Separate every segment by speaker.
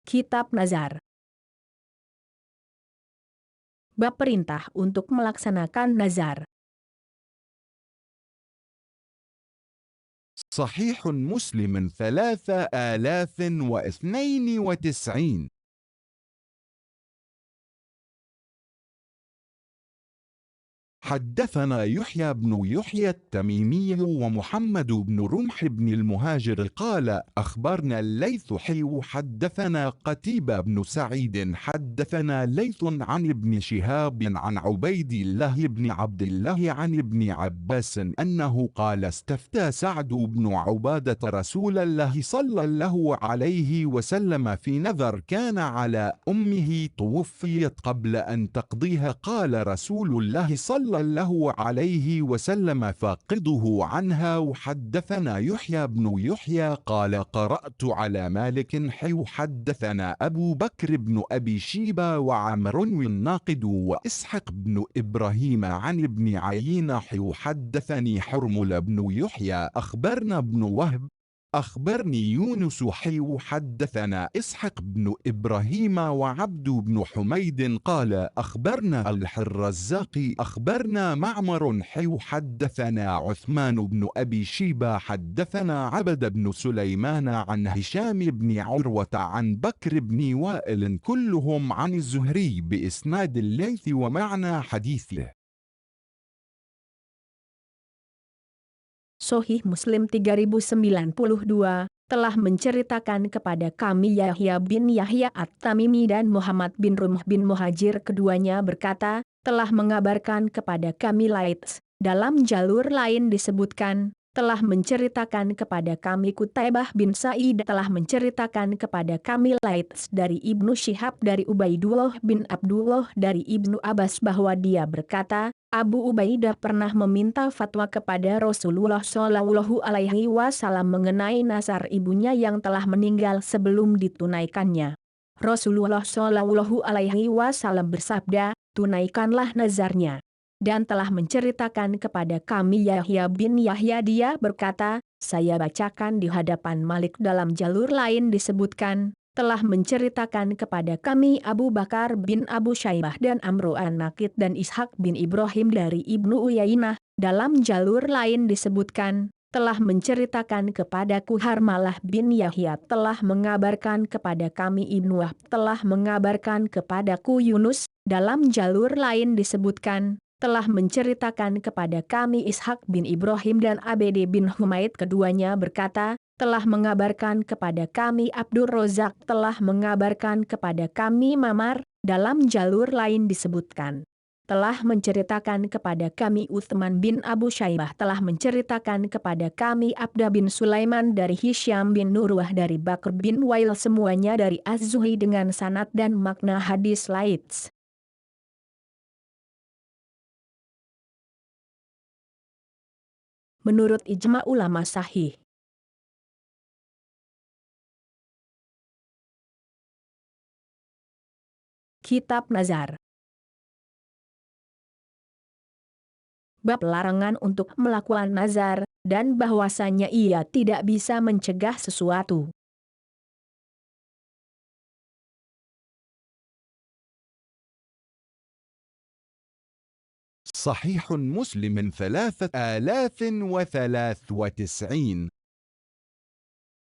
Speaker 1: Kitab Nazar. Bab perintah untuk melaksanakan nazar.
Speaker 2: صحيح مسلم 3092. حدثنا يحيى بن يحيى التميمي ومحمد بن رمح بن المهاجر قال أخبرنا الليث حدثنا قتيبة بن سعيد حدثنا ليث عن ابن شهاب عن عبيد الله بن عبد الله عن ابن عباس أنه قال استفتى سعد بن عبادة رسول الله صلى الله عليه وسلم في نذر كان على أمه توفيت قبل أن تقضيها قال رسول الله صلى الله عليه وسلم فاقضه عنها. وحدثنا يحيى بن يحيى قال قرأت على مالك حدثنا أبو بكر بن أبي شيبة وعمر الناقد وإسحاق بن إبراهيم عن ابن عيينة حدثني حرمل بن يحيى أخبرنا ابن وهب أخبرني يونس حدثنا إسحاق بن إبراهيم وعبد بن حميد قال أخبرنا الرزاق أخبرنا معمر حدثنا عثمان بن أبي شيبة حدثنا عبد بن سليمان عن هشام بن عروة عن بكر بن وائل كلهم عن الزهري بإسناد الليث ومعنى حديثه.
Speaker 1: Sahih Muslim 3092, telah menceritakan kepada kami Yahya bin Yahya At-Tamimi dan Muhammad bin Rumh bin Muhajir keduanya berkata, telah mengabarkan kepada kami Laits, dalam jalur lain disebutkan, telah menceritakan kepada kami Qutaibah bin Sa'id telah menceritakan kepada kami Laits dari Ibnu Syihab dari Ubaidullah bin Abdullah dari Ibnu Abbas bahwa dia berkata, Abu Ubaidah pernah meminta fatwa kepada Rasulullah Shallallahu Alaihi Wasallam mengenai nazar ibunya yang telah meninggal sebelum ditunaikannya. Rasulullah Shallallahu Alaihi Wasallam bersabda, tunaikanlah nazarnya. Dan telah menceritakan kepada kami Yahya bin Yahya dia berkata, saya bacakan di hadapan Malik dalam jalur lain disebutkan, telah menceritakan kepada kami Abu Bakar bin Abu Syaibah dan Amru an-Naqid dan Ishaq bin Ibrahim dari Ibnu Uyainah, dalam jalur lain disebutkan, telah menceritakan kepadaku Harmalah bin Yahya telah mengabarkan kepada kami Ibnu Wahb telah mengabarkan kepadaku Yunus, dalam jalur lain disebutkan, telah menceritakan kepada kami Ishaq bin Ibrahim dan Abd bin Humaid keduanya berkata, telah mengabarkan kepada kami Abdur Rozak telah mengabarkan kepada kami Mamar, dalam jalur lain disebutkan. Telah menceritakan kepada kami Utsman bin Abu Syaibah telah menceritakan kepada kami Abda bin Sulaiman dari Hisyam bin Nurwah dari Bakr bin Wail semuanya dari Az-Zuhri dengan sanad dan makna hadis Laits. Menurut ijma ulama sahih. Kitab Nazar. Bab larangan untuk melakukan nazar, dan bahwasanya ia tidak bisa mencegah sesuatu.
Speaker 2: صحيح مسلم 3093.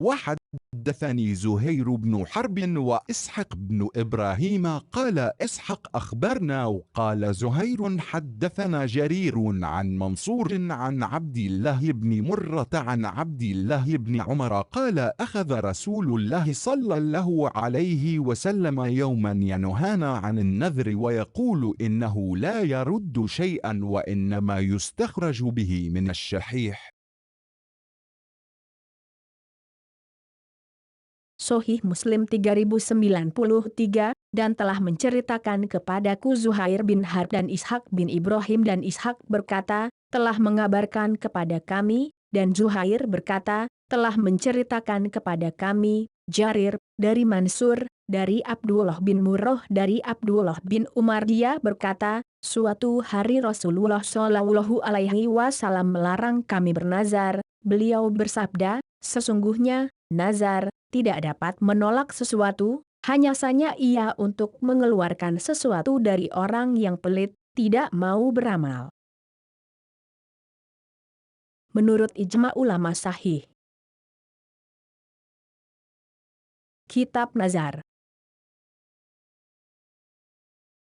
Speaker 2: وحدثني زهير بن حرب وإسحاق بن إبراهيم قال إسحاق أخبرنا وقال زهير حدثنا جرير عن منصور عن عبد الله بن مرة عن عبد الله بن عمر قال أخذ رسول الله صلى الله عليه وسلم يوما ينهانا عن النذر ويقول إنه لا يرد شيئا وإنما يستخرج به من الشحيح.
Speaker 1: Sahih Muslim 3093, dan telah menceritakan kepadaku Zuhair bin Harb dan Ishaq bin Ibrahim dan Ishaq berkata, telah mengabarkan kepada kami, dan Zuhair berkata, telah menceritakan kepada kami, Jarir, dari Mansur, dari Abdullah bin Murrah dari Abdullah bin Umar dia berkata, suatu hari Rasulullah Shallallahu Alaihi Wasallam melarang kami bernazar, beliau bersabda, sesungguhnya, nazar tidak dapat menolak sesuatu, hanya saja ia untuk mengeluarkan sesuatu dari orang yang pelit, tidak mau beramal. Menurut ijma ulama sahih. Kitab Nazar.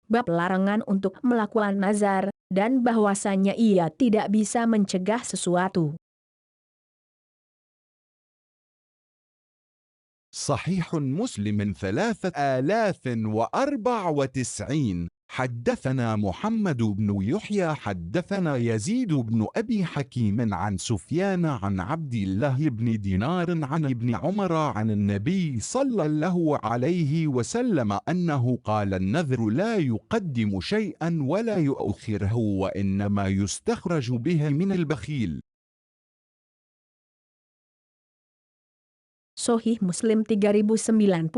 Speaker 1: Bab larangan untuk melakukan nazar, dan bahwasanya ia tidak bisa mencegah sesuatu.
Speaker 2: صحيح مسلم 3094. حدثنا محمد بن يحيى حدثنا يزيد بن أبي حكيم عن سفيان عن عبد الله بن دينار عن ابن عمر عن النبي صلى الله عليه وسلم أنه قال: النذر لا يقدم شيئا ولا يؤخره وإنما يستخرج به من البخيل.
Speaker 1: Sahih Muslim 3094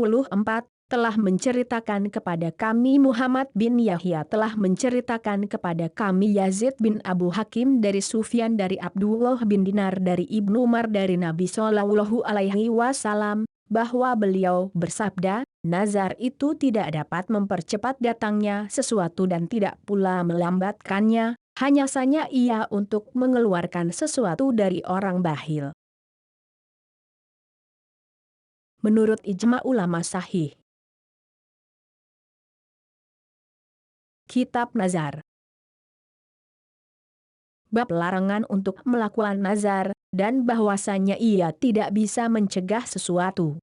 Speaker 1: telah menceritakan kepada kami Muhammad bin Yahya telah menceritakan kepada kami Yazid bin Abu Hakim dari Sufyan dari Abdullah bin Dinar dari Ibnu Umar dari Nabi Shallallahu Alaihi Wasallam bahwa beliau bersabda, nazar itu tidak dapat mempercepat datangnya sesuatu dan tidak pula melambatkannya, hanya saja ia untuk mengeluarkan sesuatu dari orang bakhil. Menurut ijma ulama sahih. Kitab Nazar. Bab larangan untuk melakukan nazar, dan bahwasanya ia tidak bisa mencegah sesuatu.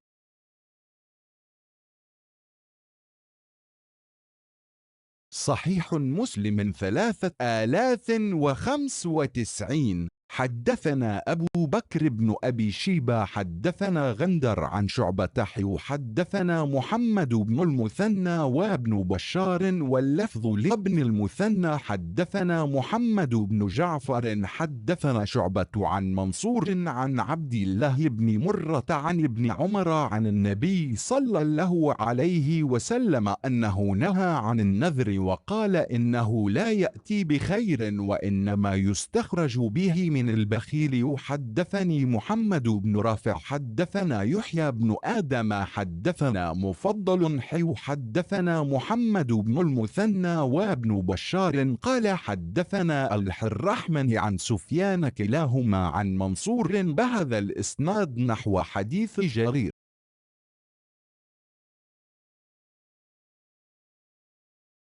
Speaker 2: صحيح مسلم 3095. حدثنا أبو بكر بن أبي شيبة حدثنا غندر عن شعبة حدثنا محمد بن المثنى وابن بشار واللفظ لابن المثنى حدثنا محمد بن جعفر حدثنا شعبة عن منصور عن عبد الله بن مرة عن ابن عمر عن النبي صلى الله عليه وسلم أنه نهى عن النذر وقال إنه لا يأتي بخير وإنما يستخرج به من البخيل. حدثني محمد بن رافع حدثنا يحيى بن آدم حدثنا مفضل حدثنا محمد بن المثنى وابن بشار قال حدثنا الحرحمن عن سفيان كلاهما عن منصور بهذا الإسناد نحو حديث جرير.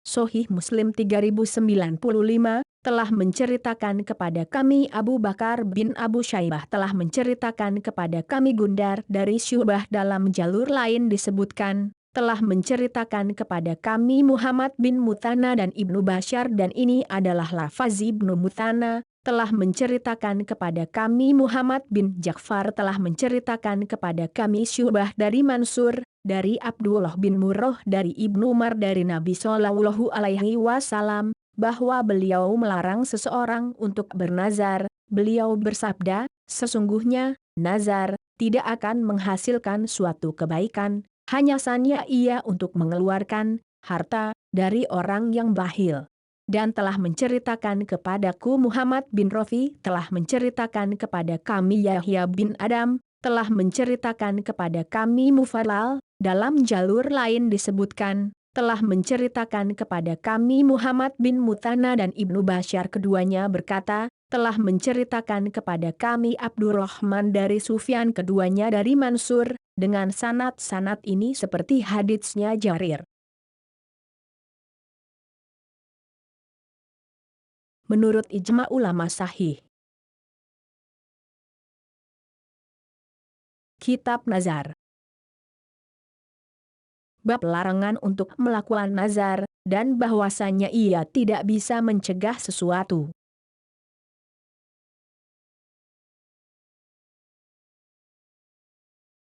Speaker 1: Sahih Muslim 3095 telah menceritakan kepada kami Abu Bakar bin Abu Syaibah telah menceritakan kepada kami Gundar dari Syu'bah dalam jalur lain disebutkan, telah menceritakan kepada kami Muhammad bin Muthanna dan Ibnu Bashar dan ini adalah lafaz Ibnu Muthanna, telah menceritakan kepada kami Muhammad bin Ja'far telah menceritakan kepada kami Syu'bah dari Mansur, dari Abdullah bin Murrah dari Ibnu Umar dari Nabi Shallallahu Alaihi Wasallam, bahwa beliau melarang seseorang untuk bernazar. Beliau bersabda, sesungguhnya, nazar tidak akan menghasilkan suatu kebaikan, hanya saja ia untuk mengeluarkan harta dari orang yang bakhil. Dan telah menceritakan kepadaku Muhammad bin Rafi, telah menceritakan kepada kami Yahya bin Adam, telah menceritakan kepada kami Mufalal, dalam jalur lain disebutkan, telah menceritakan kepada kami Muhammad bin Muthanna dan Ibnu Bashar keduanya berkata, telah menceritakan kepada kami Abdurrahman dari Sufyan keduanya dari Mansur, dengan sanad-sanad ini seperti haditsnya Jarir. Menurut ijma ulama sahih. Kitab Nazar. Bab larangan untuk melakukan nazar, dan bahwasanya ia tidak bisa mencegah sesuatu.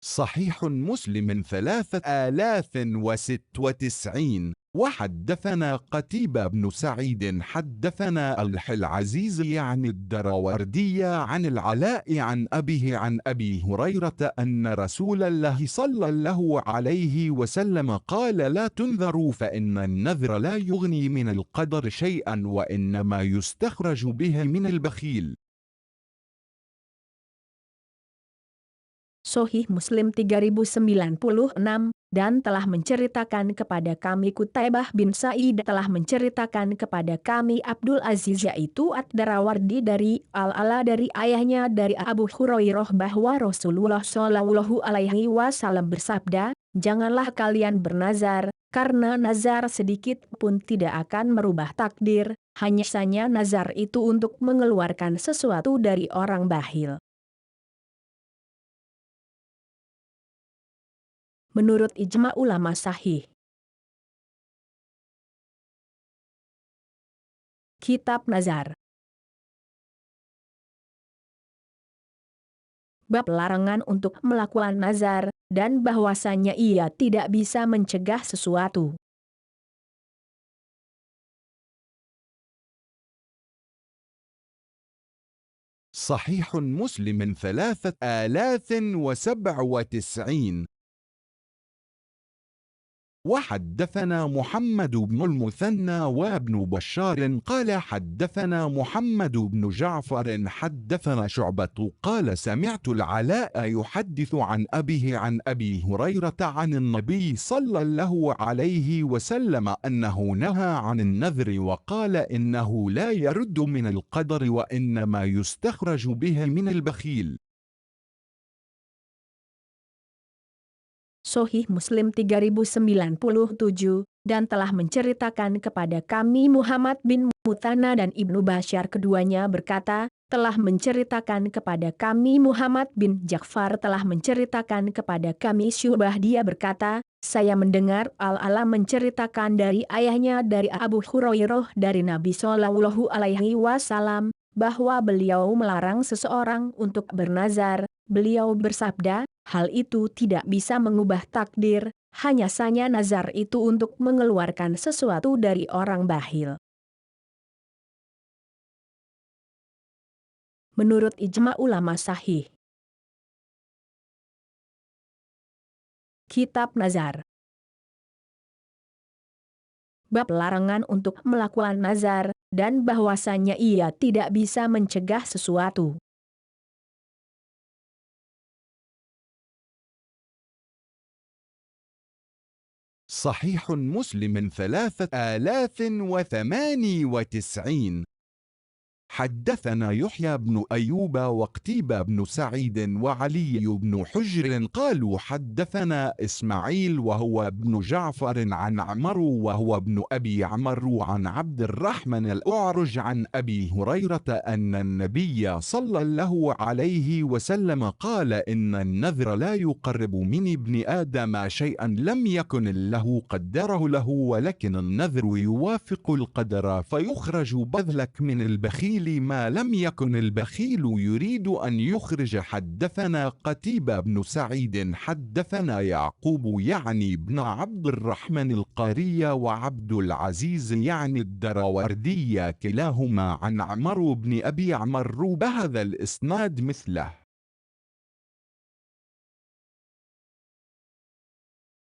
Speaker 2: صحيح مسلم 3096. وحدثنا قتيبة بن سعيد حدثنا العزيز يعني الدراوردي عن العلاء عن أبيه عن أبي هريرة أن رسول الله صلى الله عليه وسلم قال: لا تنذروا فإن النذر لا يغني من القدر شيئا وإنما يستخرج به من البخيل.
Speaker 1: Sahih Muslim 3096, dan telah menceritakan kepada kami Kutaibah bin Sa'id telah menceritakan kepada kami Abdul Aziz yaitu Ad-Darawardi dari Al-Ala dari ayahnya dari Abu Hurairah bahwa Rasulullah Shallallahu Alaihi Wasallam bersabda, janganlah kalian bernazar, karena nazar sedikit pun tidak akan merubah takdir, hanya saja nazar itu untuk mengeluarkan sesuatu dari orang bakhil. Menurut ijma ulama sahih. Kitab Nazar. Bab larangan untuk melakukan nazar, dan bahwasanya ia tidak bisa mencegah sesuatu.
Speaker 2: صحيح مسلم 3097. وحدثنا محمد بن المثنى وابن بشار قال حدثنا محمد بن جعفر حدثنا شعبة قال سمعت العلاء يحدث عن أبيه عن أبي هريرة عن النبي صلى الله عليه وسلم أنه نهى عن النذر وقال إنه لا يرد من القدر وإنما يستخرج به من البخيل.
Speaker 1: Sahih Muslim 3097, dan telah menceritakan kepada kami Muhammad bin Muthanna dan Ibnu Bashar keduanya berkata, telah menceritakan kepada kami Muhammad bin Ja'far telah menceritakan kepada kami Syu'bah dia berkata, saya mendengar Al-Ala menceritakan dari ayahnya dari Abu Hurairah dari Nabi Shallallahu Alaihi Wasallam, bahwa beliau melarang seseorang untuk bernazar, beliau bersabda, hal itu tidak bisa mengubah takdir, hanya saja nazar itu untuk mengeluarkan sesuatu dari orang bakhil. Menurut ijma ulama sahih. Kitab Nazar. Bab larangan untuk melakukan nazar, dan bahwasanya ia tidak bisa mencegah sesuatu.
Speaker 2: صحيح مسلم 3098. حدثنا يحيى بن أيوب وقتيبة بن سعيد وعلي بن حجر قالوا حدثنا إسماعيل وهو ابن جعفر عن عمرو وهو ابن أبي عمرو عن عبد الرحمن الأعرج عن أبي هريرة أن النبي صلى الله عليه وسلم قال إن النذر لا يقرب من ابن آدم شيئا لم يكن الله قدره له ولكن النذر يوافق القدر فيخرج بذلك من البخيل ما لم يكن البخيل يريد أن يخرج. حدثنا قتيبة بن سعيد حدثنا يعقوب يعني بن عبد الرحمن القاري وعبد العزيز يعني الدراوردي كلاهما عن عمرو بن أبي عمرو بهذا الإسناد مثله.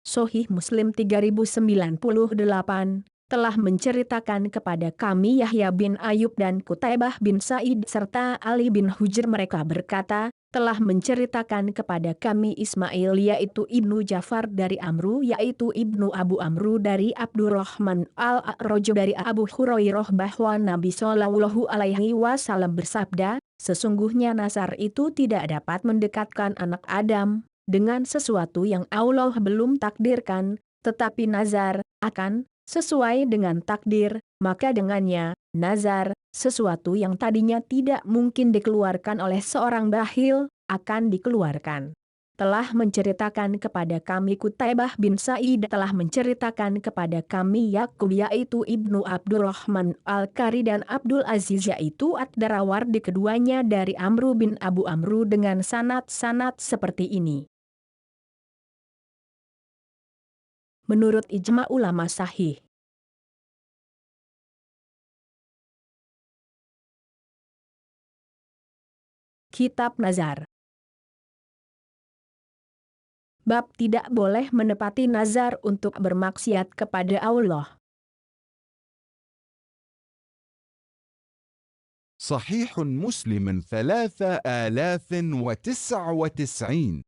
Speaker 1: Sahih Muslim 3098, telah menceritakan kepada kami Yahya bin Ayub dan Kutaibah bin Sa'id serta Ali bin Hujr mereka berkata, telah menceritakan kepada kami Ismail yaitu Ibnu Ja'far dari Amru yaitu Ibnu Abu Amru dari Abdurrahman Al-A'raj dari Abu Hurairah bahwa Nabi Shallallahu Alaihi Wasallam bersabda, sesungguhnya nazar itu tidak dapat mendekatkan anak Adam dengan sesuatu yang Allah belum takdirkan, tetapi nazar akan sesuai dengan takdir, maka dengannya, nazar, sesuatu yang tadinya tidak mungkin dikeluarkan oleh seorang bakhil, akan dikeluarkan. Telah menceritakan kepada kami Kutaibah bin Sa'id telah menceritakan kepada kami Yakub yaitu Ibnu Abdurrahman Al-Qari dan Abdul Aziz yaitu Ad-Darawardi keduanya dari Amru bin Abu Amru dengan sanad-sanad seperti ini. Menurut ijma ulama sahih. Kitab Nazar. Bab tidak boleh menepati nazar untuk bermaksiat kepada Allah.
Speaker 2: صحيح مسلم 3099.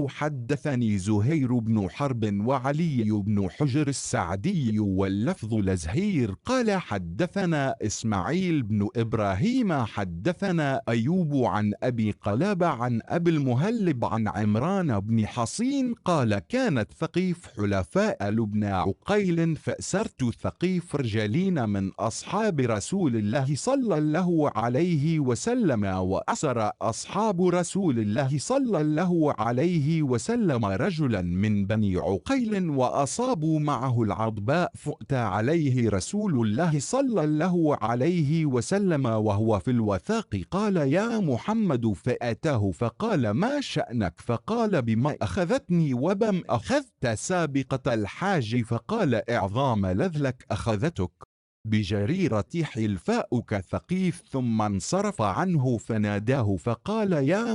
Speaker 2: حدثني زهير بن حرب وعلي بن حجر السعدي واللفظ لزهير قال حدثنا إسماعيل بن إبراهيم حدثنا أيوب عن أبي قلابة عن أبي المهلب عن عمران بن حصين قال كانت ثقيف حلفاء لبنى عقيل فأسرت ثقيف رجالين من أصحاب رسول الله صلى الله عليه وسلم وأسر أصحاب رسول الله صلى الله عليه وسلم رجلا من بني عقيل وأصابوا معه العضباء فأتى عليه رسول الله صلى الله عليه وسلم وهو في الوثاق قال يا محمد فأتاه فقال ما شأنك فقال بما أخذتني وبم أخذت سابقة الحاج فقال إعظام لذلك أخذتك بجريرة حلفاؤك ثقيف ثم انصرف عنه فناداه فقال يا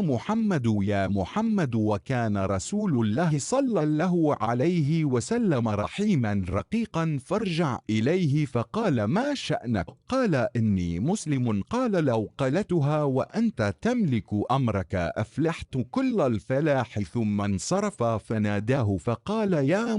Speaker 2: محمد وكان رسول الله صلى الله عليه وسلم رحيما رقيقا فارجع إليه فقال ما شأنك قال إني مسلم قال لو قلتها وأنت تملك أمرك أفلحت كل الفلاح ثم انصرف فناداه فقال يا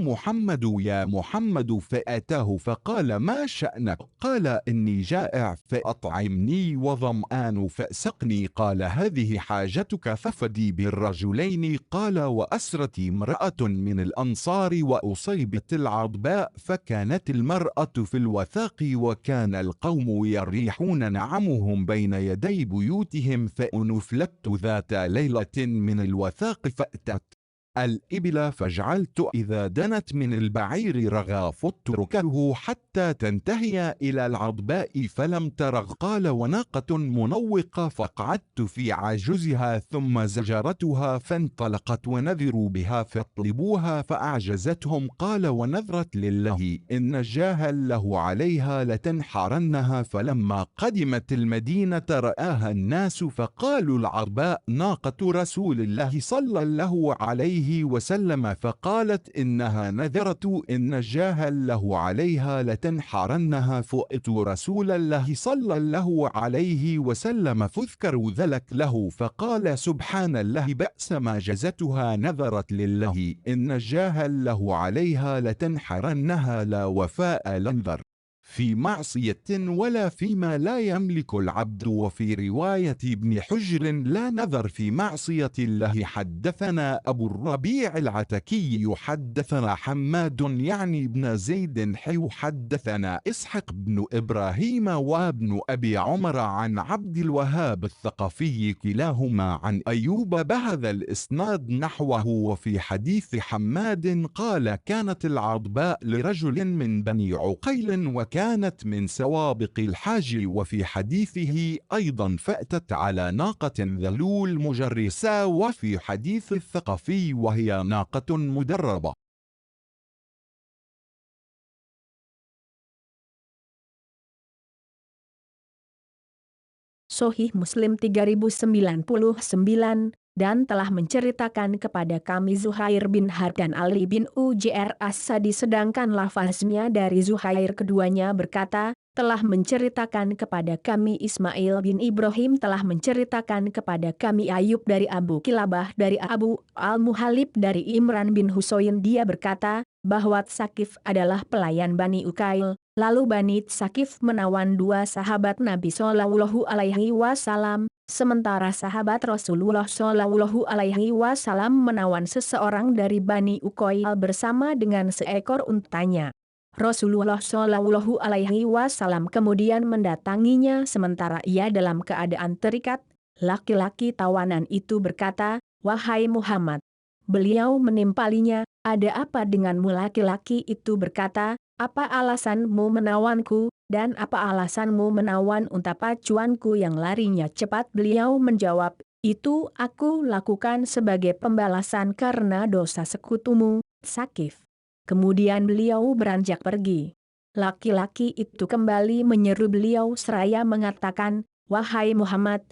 Speaker 2: محمد فأتاه فقال ما شأنك قال إني جائع فأطعمني وظمآن فأسقني قال هذه حاجتك ففدي بالرجلين قال وأسرت امرأة من الأنصار وأصيبت العضباء فكانت المرأة في الوثاق وكان القوم يريحون نعمهم بين يدي بيوتهم فأنفلت ذات ليلة من الوثاق فأتت الإبل فجعلت إذا دنت من البعير رغى فتركه حتى تنتهي إلى العضباء فلم ترغ قال وناقة منوقة فقعدت في عجزها ثم زجرتها فانطلقت ونذروا بها فاطلبوها فأعجزتهم قال ونذرت لله إن جاها له عليها لتنحرنها فلما قدمت المدينة رآها الناس فقالوا العضباء ناقة رسول الله صلى الله عليه وسلم فقالت إنها نذرت إن جاها له عليها لتنحرنها فأت رسول الله صلى الله عليه وسلم فاذكروا ذلك له فقال سبحان الله بأس ما جزتها نذرت لله إن جاها له عليها لتنحرنها لا وفاء لنذر في معصية ولا فيما لا يملك العبد وفي رواية ابن حجر لا نذر في معصية الله حدثنا أبو الربيع العتكي حدثنا حماد يعني ابن زيد حدثنا إسحاق بن إبراهيم وابن أبي عمر عن عبد الوهاب الثقفي كلاهما عن أيوب بهذا الإسناد نحوه وفي حديث حماد قال كانت العضباء لرجل من بني عقيل وكانت من سوابق الحاج وفي حديثه أيضا فأتت على ناقة ذلول مجرسة وفي حديث الثقفي وهي ناقة مدربة.
Speaker 1: Sahih Muslim 3099 dan telah menceritakan kepada kami Zuhair bin Harb dan Ali bin Ujr As-Sadi sedangkan lafaznya dari Zuhair keduanya berkata, telah menceritakan kepada kami Ismail bin Ibrahim telah menceritakan kepada kami Ayub dari Abu Kilabah dari Abu Al-Muhalib dari Imran bin Husain dia berkata, bahwa Tsakif adalah pelayan Bani Ukail. Lalu Bani Tsakif menawan dua sahabat Nabi Shallallahu Alaihi Wasallam, sementara sahabat Rasulullah Shallallahu Alaihi Wasallam menawan seseorang dari Bani Ukail bersama dengan seekor untanya. Rasulullah Shallallahu Alaihi Wasallam kemudian mendatanginya sementara ia dalam keadaan terikat. Laki-laki tawanan itu berkata, wahai Muhammad. Beliau menimpalinya, ada apa denganmu? Laki-laki itu berkata, apa alasanmu menawanku, dan apa alasanmu menawan unta pacuanku yang larinya cepat? Beliau menjawab, itu aku lakukan sebagai pembalasan karena dosa sekutumu, Tsakif. Kemudian beliau beranjak pergi. Laki-laki itu kembali menyeru beliau seraya mengatakan, wahai Muhammad,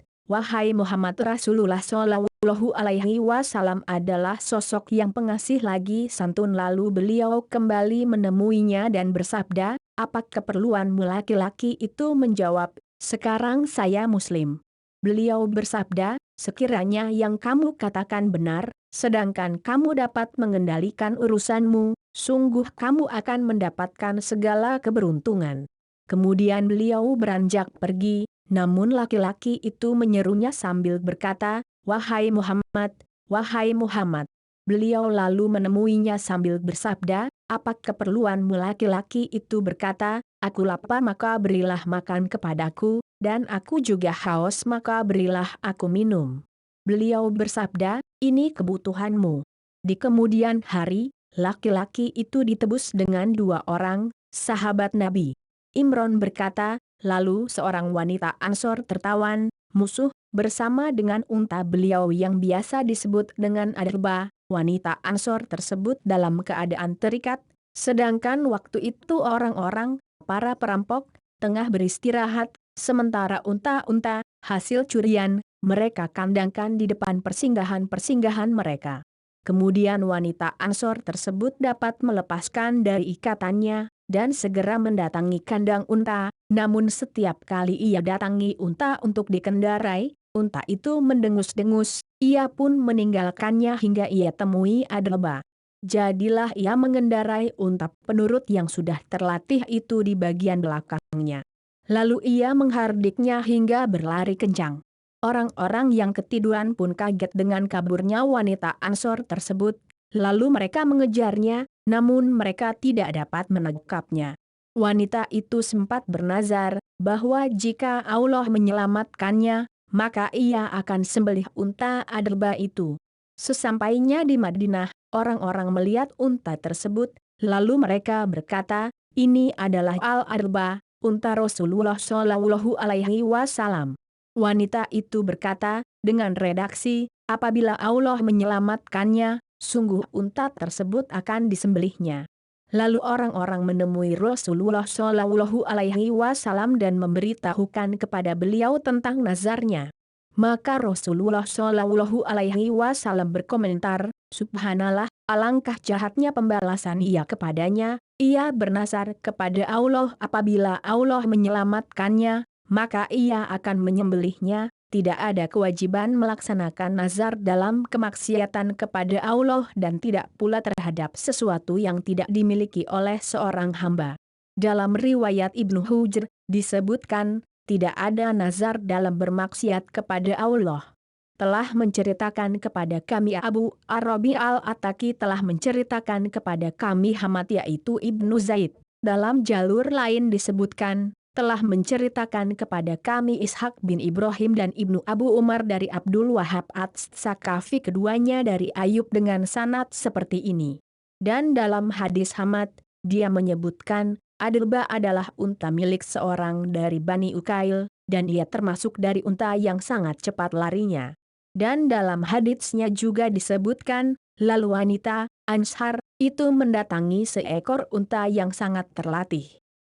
Speaker 1: Rasulullah Shallallahu Alaihi Wasallam adalah sosok yang pengasih lagi santun. Lalu beliau kembali menemuinya dan bersabda, apa keperluanmu? Laki-laki itu menjawab, sekarang saya Muslim. Beliau bersabda, sekiranya yang kamu katakan benar, Sedangkan kamu dapat mengendalikan urusanmu, sungguh kamu akan mendapatkan segala keberuntungan. Kemudian beliau beranjak pergi, namun laki-laki itu menyerunya sambil berkata, "Wahai Muhammad, wahai Muhammad." Beliau lalu menemuinya sambil bersabda, "Apa keperluanmu?" Laki-laki itu berkata, "Aku lapar maka berilah makan kepadaku, dan aku juga haus maka berilah aku minum." Beliau bersabda, "Ini kebutuhanmu." Di kemudian hari, laki-laki itu ditebus dengan 2 orang, sahabat Nabi. Imron berkata, lalu seorang wanita Ansor tertawan, musuh, bersama dengan unta beliau yang biasa disebut dengan Adelba. Wanita Ansor tersebut dalam keadaan terikat, sedangkan waktu itu orang-orang, para perampok, tengah beristirahat, sementara unta-unta, hasil curian, mereka kandangkan di depan persinggahan-persinggahan mereka. Kemudian wanita Ansor tersebut dapat melepaskan dari ikatannya, dan segera mendatangi kandang unta, namun setiap kali ia datangi unta untuk dikendarai, unta itu mendengus-dengus, ia pun meninggalkannya hingga ia temui Adelba. Jadilah ia mengendarai unta penurut yang sudah terlatih itu di bagian belakangnya. Lalu ia menghardiknya hingga berlari kencang. Orang-orang yang ketiduran pun kaget dengan kaburnya wanita Ansor tersebut, lalu mereka mengejarnya, namun mereka tidak dapat menangkapnya. Wanita itu sempat bernazar, bahwa jika Allah menyelamatkannya, maka ia akan sembelih unta Adelba itu. Sesampainya di Madinah, orang-orang melihat unta tersebut, lalu mereka berkata, "Ini adalah Al-Adelba, unta Rasulullah Shallallahu Alaihi Wasallam." Wanita itu berkata, dengan redaksi, apabila Allah menyelamatkannya, sungguh unta tersebut akan disembelihnya. Lalu orang-orang menemui Rasulullah Shallallahu Alaihi Wasallam dan memberitahukan kepada beliau tentang nazarnya. Maka Rasulullah Shallallahu Alaihi Wasallam berkomentar, "Subhanallah, alangkah jahatnya pembalasan ia kepadanya. Ia bernazar kepada Allah apabila Allah menyelamatkannya, maka ia akan menyembelihnya." Tidak ada kewajiban melaksanakan nazar dalam kemaksiatan kepada Allah dan tidak pula terhadap sesuatu yang tidak dimiliki oleh seorang hamba. Dalam riwayat Ibnu Hujr, disebutkan, tidak ada nazar dalam bermaksiat kepada Allah. Telah menceritakan kepada kami Abu Arabi Al-Ataki telah menceritakan kepada kami Hamad yaitu Ibnu Zaid. Dalam jalur lain disebutkan, telah menceritakan kepada kami Ishak bin Ibrahim dan Ibnu Abu Umar dari Abdul Wahab Ats-Sakafi keduanya dari Ayub dengan sanad seperti ini. Dan dalam hadis Hamad, dia menyebutkan, Adelba adalah unta milik seorang dari Bani Ukail, dan ia termasuk dari unta yang sangat cepat larinya. Dan dalam haditsnya juga disebutkan, lalu wanita, Ansar, itu mendatangi seekor unta yang sangat terlatih.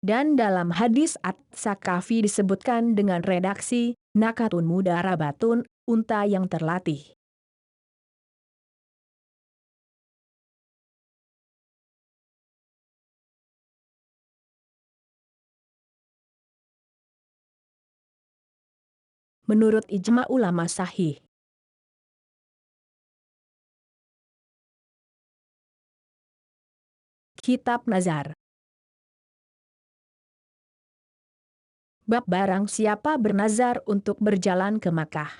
Speaker 1: Dan dalam hadis At-Sakafi disebutkan dengan redaksi, nakatun mudarabatun, unta yang terlatih. Menurut ijma ulama sahih. Kitab Nazar. Bab barang siapa bernazar untuk berjalan ke Makkah.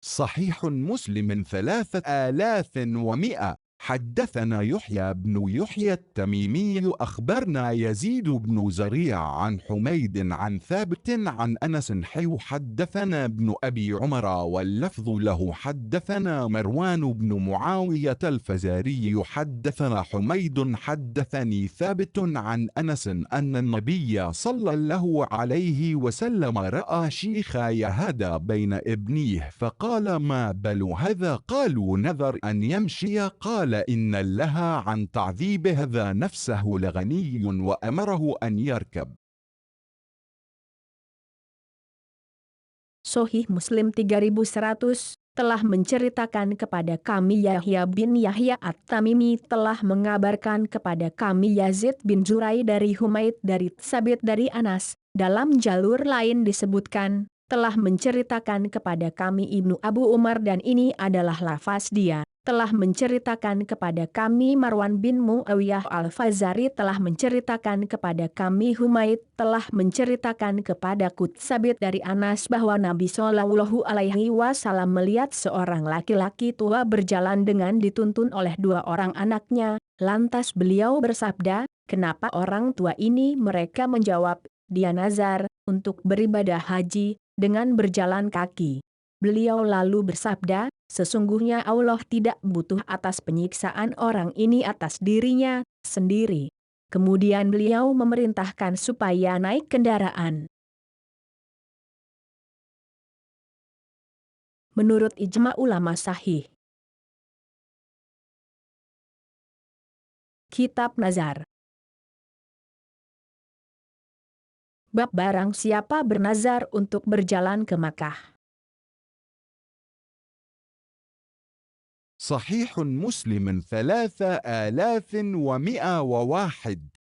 Speaker 2: صحيح مسلم 3100. حدثنا يحيى بن يحيى التميمي أخبرنا يزيد بن زريع عن حميد عن ثابت عن أنس حدثنا ابن أبي عمر واللفظ له حدثنا مروان بن معاوية الفزاري حدثنا حميد حدثني ثابت عن أنس أن النبي صلى الله عليه وسلم رأى شيخا يهدى بين ابنيه فقال ما بل هذا قالوا نذر أن يمشي قال إن لها عن تعذيب هذا نفسه لغني وأمره أن يركب.
Speaker 1: Sahih Muslim 3100, telah menceritakan kepada kami Yahya bin Yahya At-Tamimi telah mengabarkan kepada kami Yazid bin Zurai dari Humaid dari Tsabit dari Anas, dalam jalur lain disebutkan, telah menceritakan kepada kami Ibnu Abu Umar dan ini adalah lafaz dia. Telah menceritakan kepada kami Marwan bin Muawiyah Al-Fazari telah menceritakan kepada kami Humaid telah menceritakan kepada Kutsabit dari Anas bahwa Nabi Shallallahu Alaihi Wasallam melihat seorang laki-laki tua berjalan dengan dituntun oleh dua orang anaknya, lantas beliau bersabda, kenapa orang tua ini? Mereka menjawab, dia nazar untuk beribadah haji dengan berjalan kaki. Beliau lalu bersabda, sesungguhnya Allah tidak butuh atas penyiksaan orang ini atas dirinya sendiri. Kemudian beliau memerintahkan supaya naik kendaraan. Menurut ijma ulama sahih. Kitab Nazar. Bab barang siapa bernazar untuk berjalan ke Makkah.
Speaker 2: صحيح مسلم 3101.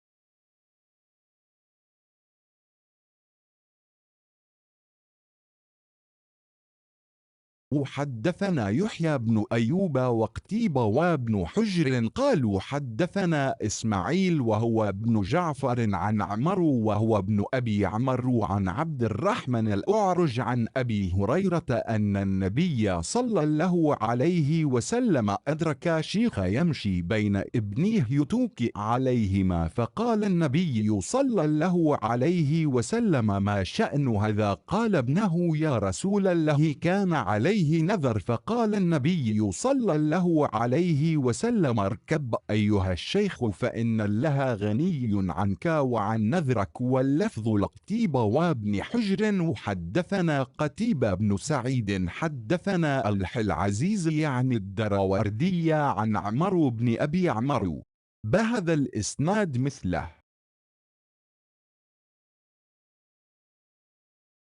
Speaker 2: حدثنا يحيى بن أيوب وقتيبة وابن حجر قالوا حدثنا إسماعيل وهو ابن جعفر عن عمرو وهو ابن أبي عمرو عن عبد الرحمن الأعرج عن أبي هريرة أن النبي صلى الله عليه وسلم أدرك شيخ يمشي بين ابنيه يتوكي عليهما فقال النبي صلى الله عليه وسلم ما شأن هذا؟ قال ابنه يا رسول الله كان عليه نذر فقال النبي صلى الله عليه وسلم اركب أيها الشيخ فإن الله غني عنك وعن نذرك. واللفظ لقتيبة وابن حجر حدثنا قتيبة بن سعيد حدثنا العزيز يعني الدراوردي عن عمرو بن أبي عمرو بهذا الإسناد مثله.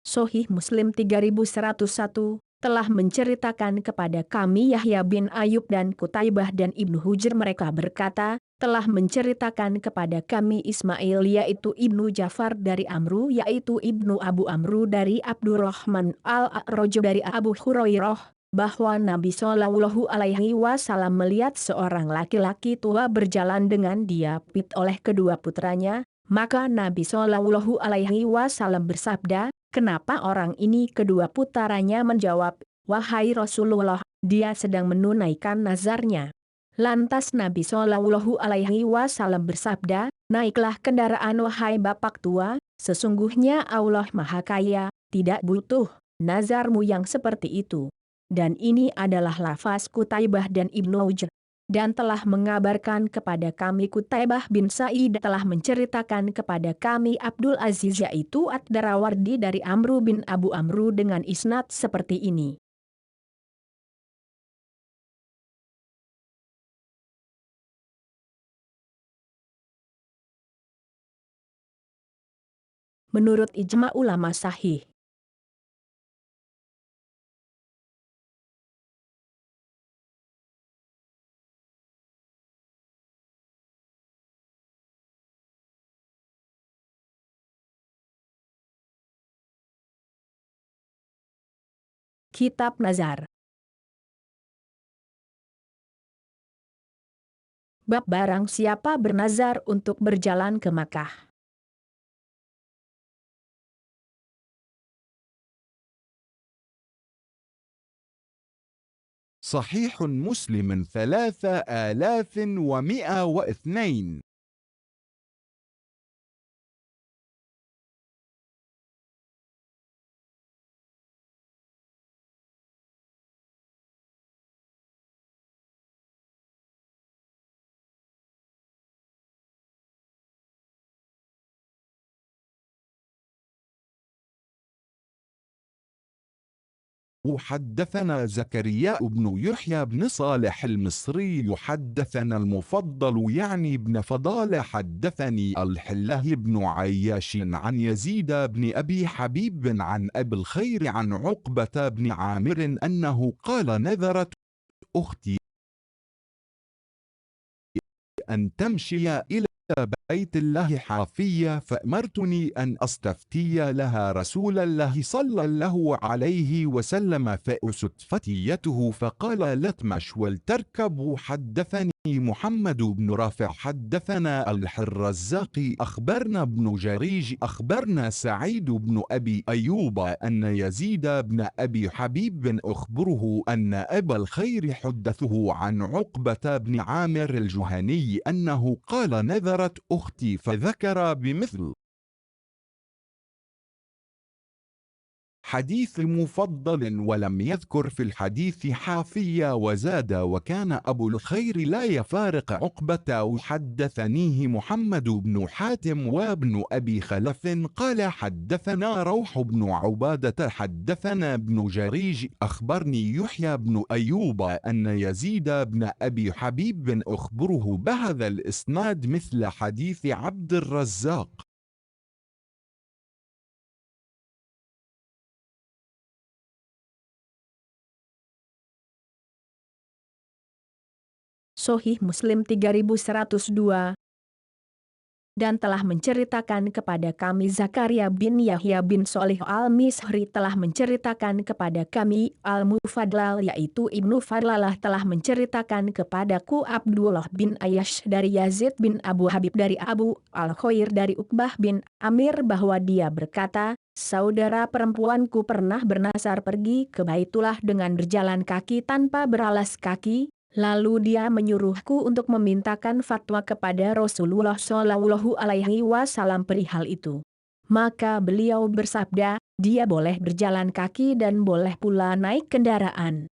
Speaker 1: Sahih Muslim 3101 telah menceritakan kepada kami Yahya bin Ayub dan Kutaibah dan Ibnu Hujr mereka berkata, telah menceritakan kepada kami Ismail yaitu Ibnu Ja'far dari Amru yaitu Ibnu Abu Amru dari Abdurrahman Al-A'raj dari Abu Hurairah, bahwa Nabi Shallallahu Alaihi Wasallam melihat seorang laki-laki tua berjalan dengan diapit oleh kedua putranya, maka Nabi Shallallahu Alaihi Wasallam bersabda, kenapa orang ini? Kedua putaranya menjawab, wahai Rasulullah, dia sedang menunaikan nazarnya. Lantas Nabi Shallallahu Alaihi Wasallam bersabda, naiklah kendaraan wahai bapak tua, sesungguhnya Allah Maha Kaya, tidak butuh nazarmu yang seperti itu. Dan ini adalah lafaz Kutaibah dan Ibnu Hujr. Dan telah mengabarkan kepada kami Kutaibah bin Sa'id telah menceritakan kepada kami Abdul Aziz yaitu Ad-Darawardi dari Amru bin Abu Amru dengan isnad seperti ini. Menurut ijma ulama sahih. Kitab Nazar. Bab barang siapa bernazar untuk berjalan ke Makkah.
Speaker 2: صحيح مسلم 3102. حدثنا زكريا بن يحيى بن صالح المصري حدثنا المفضل يعني بن فضالة حدثني الحله بن عياش عن يزيد بن أبي حبيب عن أبي الخير عن عقبة بن عامر أنه قال نذرت أختي أن تمشي إلى بيت الله حافية فأمرتني أن أستفتي لها رسول الله صلى الله عليه وسلم فأسد فتيته فقال لا تمش ولتركب. حدثني محمد بن رافع حدثنا الرزاق أخبرنا ابن جريج أخبرنا سعيد بن أبي أيوب أن يزيد بن أبي حبيب أخبره أن أبا الخير حدثه عن عقبة بن عامر الجهني أنه قال نذرت أختي فذكر بمثل حديث مفضل ولم يذكر في الحديث حافية وزاد وكان أبو الخير لا يفارق عقبة. وحدثنيه محمد بن حاتم وابن أبي خلف قال حدثنا روح بن عبادة حدثنا ابن جريج أخبرني يحيى بن أيوب أن يزيد بن أبي حبيب أخبره بهذا الإسناد مثل حديث عبد الرزاق.
Speaker 1: Sahih Muslim 3102. Dan telah menceritakan kepada kami Zakaria bin Yahya bin Solih al-Mishri telah menceritakan kepada kami Al-Mufadlal yaitu Ibnu Fadlalah telah menceritakan kepadaku Abdullah bin Ayyash dari Yazid bin Abu Habib dari Abu Al-Khair dari Uqbah bin Amir bahwa dia berkata, saudara perempuanku pernah bernasar pergi ke Baitullah dengan berjalan kaki tanpa beralas kaki. Lalu dia menyuruhku untuk memintakan fatwa kepada Rasulullah Shallallahu Alaihi Wasallam perihal itu. Maka beliau bersabda, dia boleh berjalan kaki dan boleh pula naik kendaraan.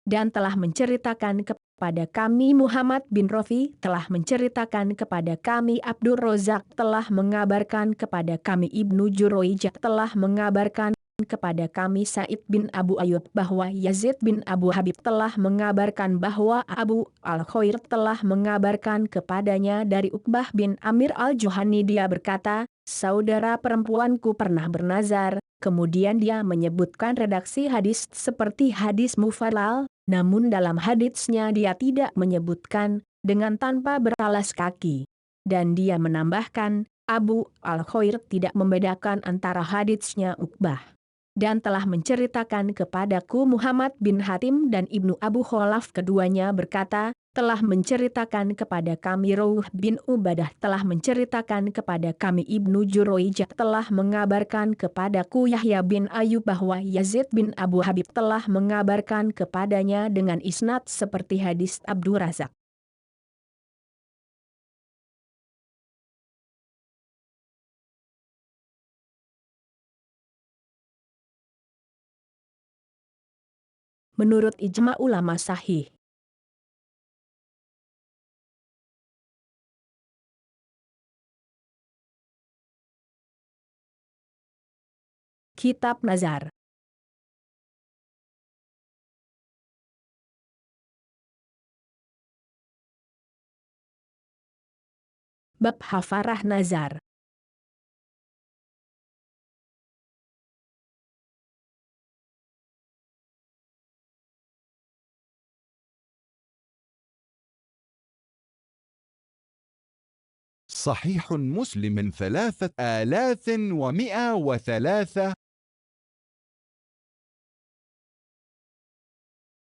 Speaker 1: Dan telah menceritakan kepada kami Muhammad bin Rafi, telah menceritakan kepada kami Abdur Razak, telah mengabarkan kepada kami Ibnu Jurayj, telah mengabarkan kepada kami Said bin Abu Ayyub bahwa Yazid bin Abu Habib telah mengabarkan bahwa Abu Al-Khair telah mengabarkan kepadanya dari Uqbah bin Amir al-Juhani dia berkata, saudara perempuanku pernah bernazar, kemudian dia menyebutkan redaksi hadis seperti hadis Mufadlal, namun dalam hadisnya dia tidak menyebutkan dengan tanpa beralas kaki. Dan dia menambahkan, Abu Al-Khair tidak membedakan antara hadisnya Uqbah. Dan telah menceritakan kepadaku Muhammad bin Hatim dan Ibnu Abu Khalaf keduanya berkata, telah menceritakan kepada kami Rawh bin Ubadah telah menceritakan kepada kami Ibnu Jurayj telah mengabarkan kepadaku Yahya bin Ayub bahwa Yazid bin Abu Habib telah mengabarkan kepadanya dengan isnad seperti hadis Abdur Razak. Menurut ijma ulama sahih. Kitab Nazar. Bab Hafarah Nazar.
Speaker 2: صحيح مسلم 3103.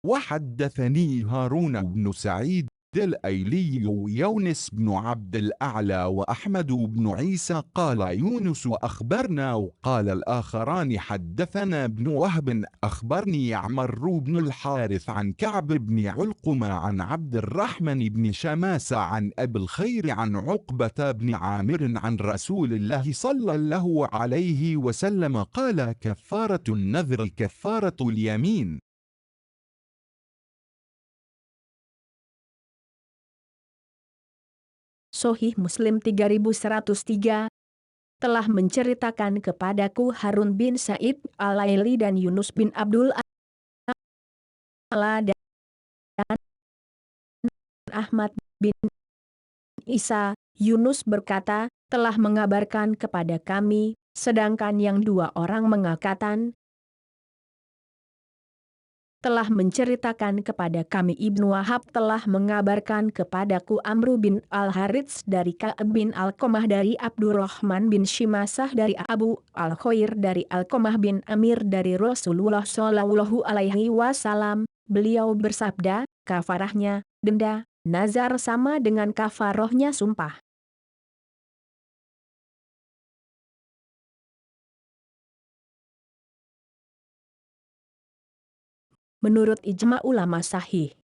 Speaker 2: وحدثني هارون بن سعيد الأيلي يونس بن عبد الأعلى وأحمد بن عيسى قال يونس أخبرنا وقال الآخران حدثنا ابن وهب أخبرني يعمر بن الحارث عن كعب بن علقمة عن عبد الرحمن بن شماسة عن أبي الخير عن عقبة بن عامر عن رسول الله صلى الله عليه وسلم قال كفارة النذر كفارة اليمين.
Speaker 1: Sahih Muslim 3103. telah menceritakan kepadaku Harun bin Said Al-Laili dan Yunus bin Abdul Ala dan Ahmad bin Isa. Yunus berkata, telah mengabarkan kepada kami, sedangkan yang dua orang mengatakan, telah menceritakan kepada kami Ibnu Wahab telah mengabarkan kepadaku Amru bin Al-Harits dari Ka'ab bin Al-Qamah dari Abdurrahman bin Shimasah dari Abu Al-Khair dari Al-Qamah bin Amir dari Rasulullah Shallallahu Alaihi Wasallam. Beliau bersabda, kafarahnya, denda, nazar sama dengan kafarohnya sumpah. Menurut ijma ulama sahih.